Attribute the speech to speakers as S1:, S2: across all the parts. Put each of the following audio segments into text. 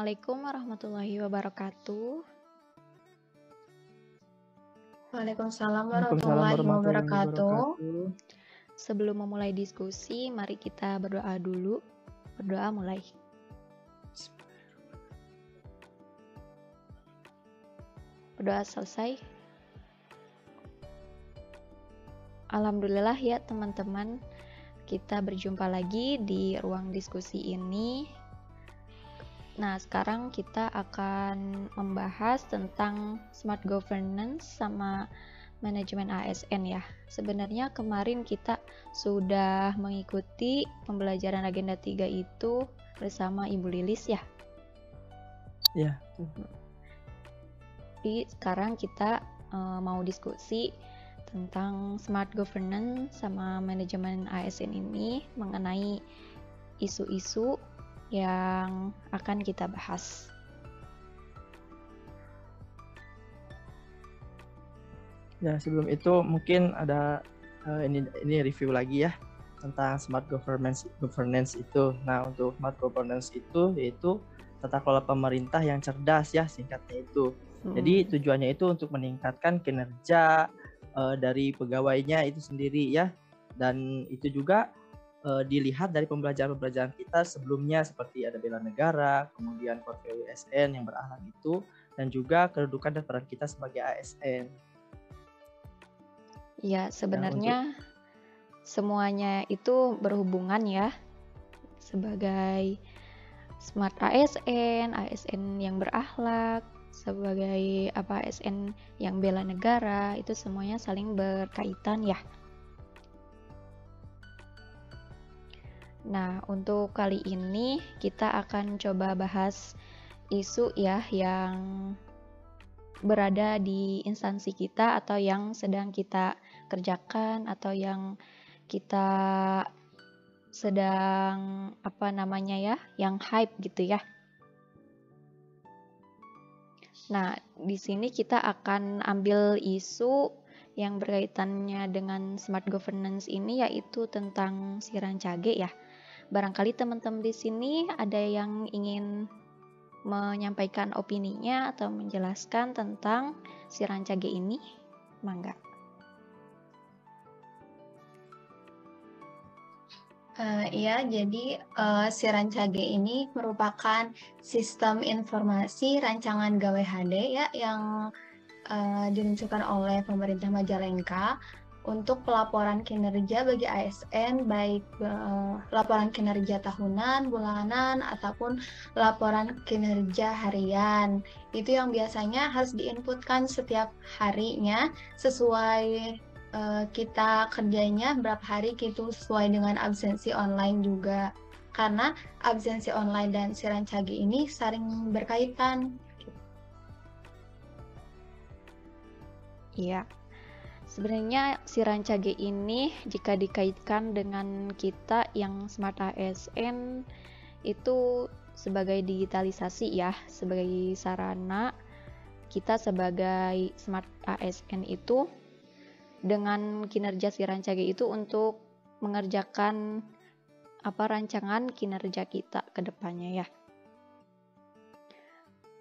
S1: Assalamualaikum warahmatullahi wabarakatuh.
S2: Waalaikumsalam
S3: Waalaikumsalam
S2: warahmatullahi
S3: warahmatullahi
S2: wabarakatuh.
S3: wabarakatuh.
S1: Sebelum memulai diskusi, mari kita berdoa dulu. Berdoa mulai. Berdoa selesai. Alhamdulillah ya teman-teman, kita berjumpa lagi di ruang diskusi ini. Nah, sekarang kita akan membahas tentang smart governance sama manajemen ASN ya. Sebenarnya kemarin kita sudah mengikuti pembelajaran agenda 3 itu bersama Ibu Lilis ya.
S3: Ya.
S1: Jadi sekarang kita mau diskusi tentang smart governance sama manajemen ASN ini mengenai isu-isu yang akan kita bahas.
S3: Ya, sebelum itu mungkin ada ini review lagi ya tentang smart governance itu. Nah, untuk smart governance itu yaitu tata kelola pemerintah yang cerdas ya, singkatnya itu. Jadi tujuannya itu untuk meningkatkan kinerja dari pegawainya itu sendiri ya, dan itu juga dilihat dari pembelajaran kita sebelumnya seperti ada bela negara, kemudian core value ASN yang berakhlak itu, dan juga kedudukan dan peran kita sebagai ASN.
S1: Ya, sebenarnya semuanya itu berhubungan ya. Sebagai smart ASN, ASN yang berakhlak, sebagai ASN yang bela negara, itu semuanya saling berkaitan ya. Nah, untuk kali ini kita akan coba bahas isu ya yang berada di instansi kita atau yang sedang kita kerjakan atau yang kita sedang yang hype gitu ya. Nah, di sini kita akan ambil isu yang berkaitannya dengan smart governance ini yaitu tentang si Rancage ya. Barangkali teman-teman di sini ada yang ingin menyampaikan opininya atau menjelaskan tentang si Rancage ini, mangga.
S2: Iya, jadi si Rancage ini merupakan sistem informasi rancangan gawe HD ya yang diluncurkan oleh pemerintah Majalengka untuk pelaporan kinerja bagi ASN, baik laporan kinerja tahunan, bulanan, ataupun laporan kinerja harian. Itu yang biasanya harus diinputkan setiap harinya sesuai kita kerjanya berapa hari gitu, sesuai dengan absensi online juga. Karena absensi online dan si Rancage ini saling berkaitan.
S1: Iya. Sebenarnya si Rancage ini jika dikaitkan dengan kita yang smart ASN itu sebagai digitalisasi ya, sebagai sarana kita sebagai smart ASN itu dengan kinerja si Rancage itu untuk mengerjakan rancangan kinerja kita ke depannya ya.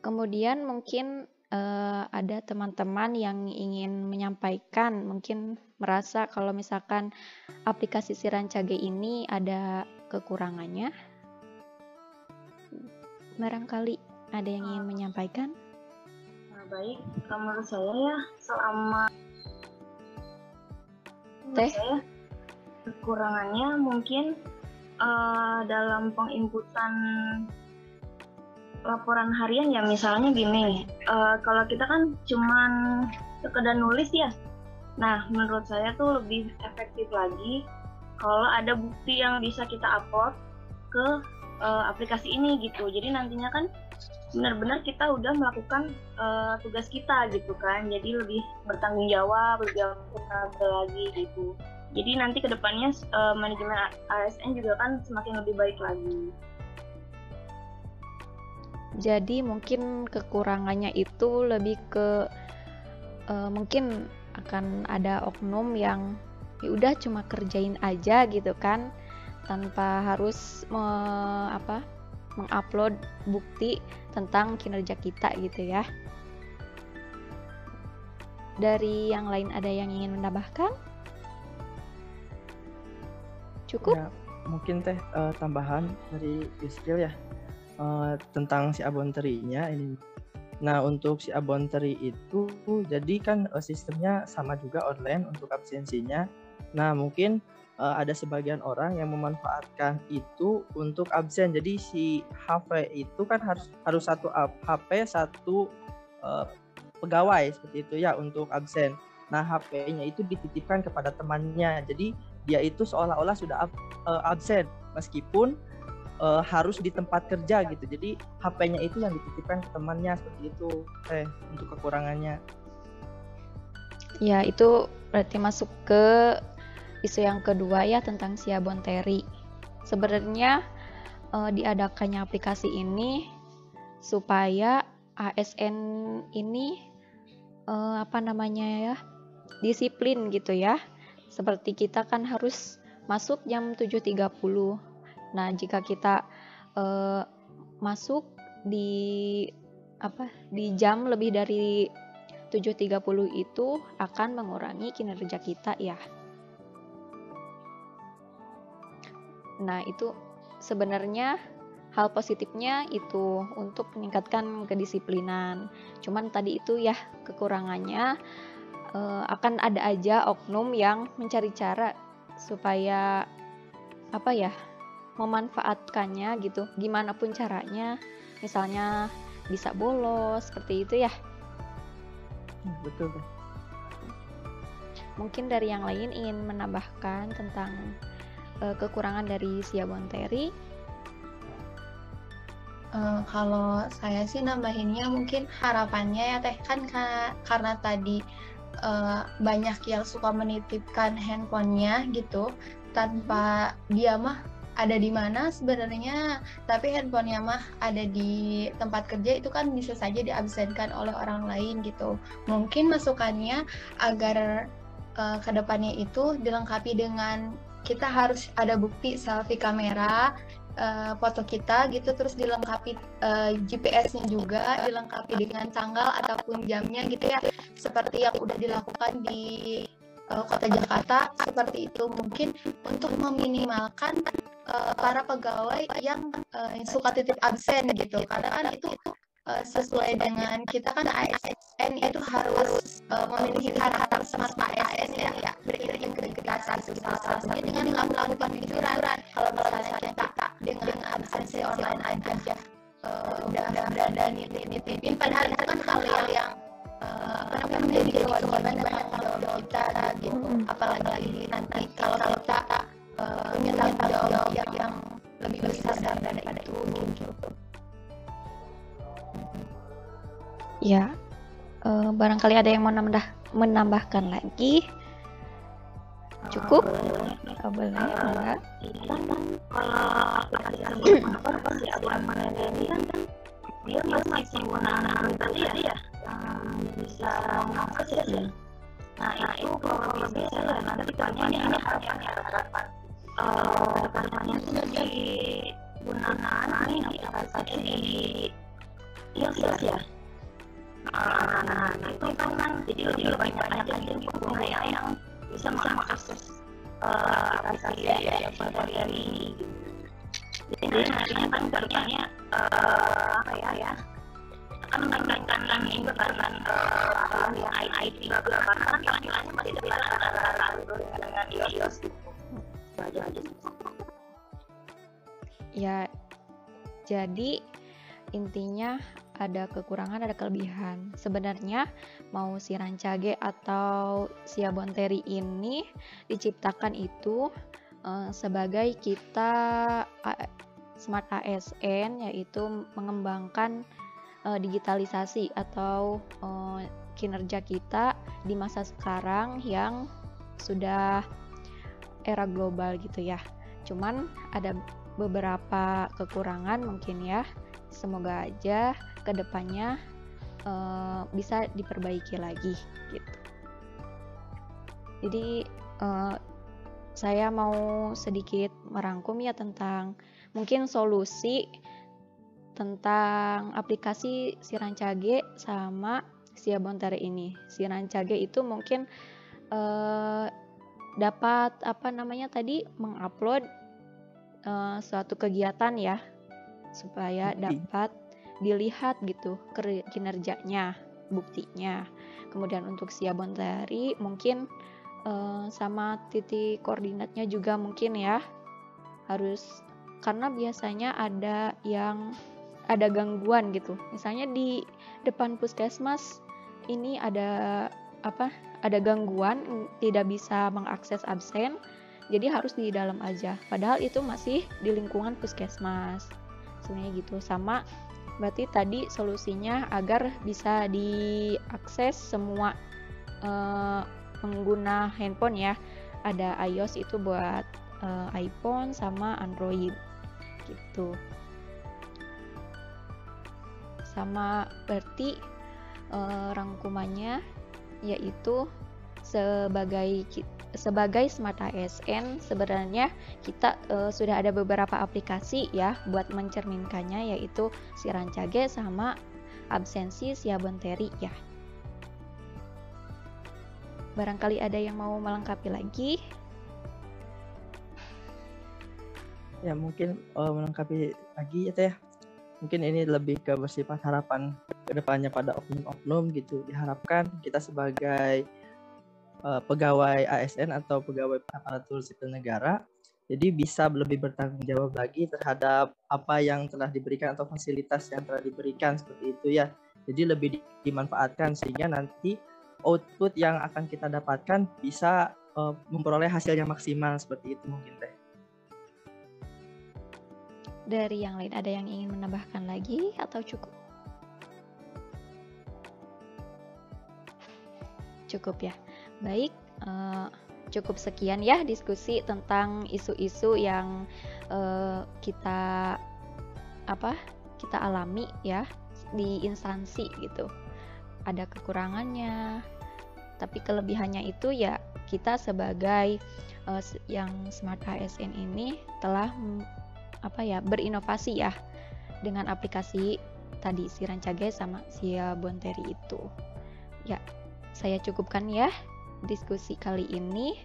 S1: Kemudian mungkin ada teman-teman yang ingin menyampaikan, mungkin merasa kalau misalkan aplikasi si Rancage ini ada kekurangannya. Barangkali ada yang ingin menyampaikan?
S4: Baik, menurut saya ya selama saya kekurangannya mungkin dalam penginputan laporan harian ya, misalnya gini, kalau kita kan cuman sekedar nulis ya. Nah, menurut saya tuh lebih efektif lagi kalau ada bukti yang bisa kita upload ke aplikasi ini gitu. Jadi nantinya kan benar-benar kita udah melakukan tugas kita gitu kan. Jadi lebih bertanggung jawab, lebih akuntabel lagi gitu. Jadi nanti kedepannya manajemen ASN juga kan semakin lebih baik lagi.
S1: Jadi mungkin kekurangannya itu lebih ke mungkin akan ada oknum yang ya udah cuma kerjain aja gitu kan, tanpa harus mengupload bukti tentang kinerja kita gitu ya. Dari yang lain ada yang ingin menambahkan? Cukup?
S3: Ya, mungkin tambahan dari Yusril ya tentang si abonterinya ini. Nah, untuk si abonteri itu jadi kan sistemnya sama juga online untuk absensinya. Nah, mungkin ada sebagian orang yang memanfaatkan itu untuk absen. Jadi si HP itu kan harus satu HP satu pegawai seperti itu ya untuk absen. Nah, HP-nya itu dititipkan kepada temannya. Jadi dia itu seolah-olah sudah absen meskipun harus di tempat kerja gitu. Jadi HP-nya itu yang dititipkan ke temannya seperti itu untuk kekurangannya.
S1: Ya, itu berarti masuk ke isu yang kedua ya tentang si abonteri. Sebenarnya diadakannya aplikasi ini supaya ASN ini disiplin gitu ya. Seperti kita kan harus masuk jam 7.30. Nah, jika kita masuk di jam lebih dari 7.30 itu akan mengurangi kinerja kita ya. Nah, itu sebenarnya hal positifnya itu untuk meningkatkan kedisiplinan. Cuman tadi itu ya kekurangannya akan ada aja oknum yang mencari cara supaya memanfaatkannya gitu, gimana pun caranya, misalnya bisa bolos seperti itu ya.
S3: Betul.
S1: Mungkin dari yang lain ingin menambahkan tentang kekurangan dari si abonteri.
S2: Kalau saya sih nambahinnya mungkin harapannya ya teh kan karena tadi banyak yang suka menitipkan handphonenya gitu tanpa dia mah ada di mana sebenarnya, tapi handphonenya mah ada di tempat kerja, itu kan bisa saja diabsenkan oleh orang lain gitu. Mungkin masukannya agar kedepannya itu dilengkapi dengan kita harus ada bukti selfie kamera, foto kita gitu, terus dilengkapi GPS-nya juga, dilengkapi dengan tanggal ataupun jamnya gitu ya, seperti yang udah dilakukan di Kota Jakarta seperti itu, mungkin untuk meminimalkan para pegawai yang suka titip absen gitu, karena kan itu sesuai dengan kita kan ASN itu harus memiliki karakter smart ASN ya, berintegritas satu-satunya dengan melakukan kejujuran. Kalau misalnya kita dengan absensi online aja udah berada nitipin, padahal itu kan hal yang menjadi kewajiban dan tanggung jawab kita gitu. Apalagi nanti kalau kita punya tanggung jawab yang lebih besar daripada itu gitu.
S1: Ya, barangkali ada yang mau menambahkan lagi. Cukup? Boleh, enggak?
S4: Kalau aplikasi abonemen ini kan dia masih menggunakan tadi ya bisa mengakses ya. Nah itu kalau biasanya nanti ditanya ini harapan depannya itu digunakan ini aplikasi di iOS ya. Nah itu kan jadi lebih banyak pengguna yang bisa mengakses aplikasi yang dari ini. Jadi nantinya kan kerjanya akan meningkatkan kebakaran yang IT kebakaran tampilannya masih dengan iOS
S1: Ya, jadi intinya ada kekurangan, ada kelebihan. Sebenarnya mau si Rancage atau si abonteri ini diciptakan itu sebagai kita smart ASN, yaitu mengembangkan digitalisasi atau kinerja kita di masa sekarang yang sudah era global gitu ya. Cuman ada beberapa kekurangan mungkin ya. Semoga aja kedepannya bisa diperbaiki lagi gitu. Jadi saya mau sedikit merangkum ya tentang mungkin solusi tentang aplikasi si Rancage sama si Abontere ini. Si Rancage itu mungkin dapat mengupload suatu kegiatan ya, supaya dapat dilihat gitu kinerjanya, buktinya. Kemudian untuk si Abontere mungkin sama titik koordinatnya juga mungkin ya harus, karena biasanya ada gangguan gitu. Misalnya di depan puskesmas ini ada gangguan, tidak bisa mengakses absen, jadi harus di dalam aja. Padahal itu masih di lingkungan puskesmas. Sebenarnya gitu. Sama berarti tadi solusinya agar bisa diakses semua pengguna handphone ya. Ada iOS itu buat iPhone sama Android gitu. Sama berarti rangkumannya yaitu sebagai Smart ASN sebenarnya kita sudah ada beberapa aplikasi ya buat mencerminkannya, yaitu si Rancage sama absensi si Abontere ya. Barangkali ada yang mau melengkapi lagi?
S3: Ya mungkin melengkapi lagi ya Teh. Mungkin ini lebih ke bersifat harapan kedepannya pada oknum-oknum gitu. Diharapkan kita sebagai pegawai ASN atau pegawai aparatur sipil negara jadi bisa lebih bertanggung jawab lagi terhadap apa yang telah diberikan atau fasilitas yang telah diberikan seperti itu ya. Jadi lebih dimanfaatkan sehingga nanti output yang akan kita dapatkan bisa memperoleh hasil yang maksimal seperti itu mungkin Teh.
S1: Dari yang lain ada yang ingin menambahkan lagi atau cukup? Cukup ya. Baik, cukup sekian ya diskusi tentang isu-isu yang kita alami ya di instansi gitu. Ada kekurangannya, tapi kelebihannya itu ya kita sebagai yang Smart ASN ini telah berinovasi ya dengan aplikasi tadi si Rancage sama si Abontere itu. Ya, saya cukupkan ya diskusi kali ini.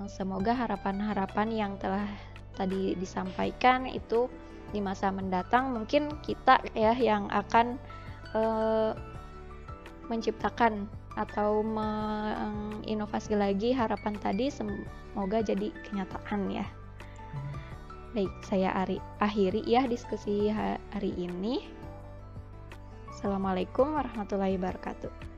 S1: Semoga harapan-harapan yang telah tadi disampaikan itu di masa mendatang mungkin kita ya yang akan menciptakan atau menginovasi lagi harapan tadi, semoga jadi kenyataan ya. Baik, saya akhiri ya diskusi hari ini. Assalamualaikum warahmatullahi wabarakatuh.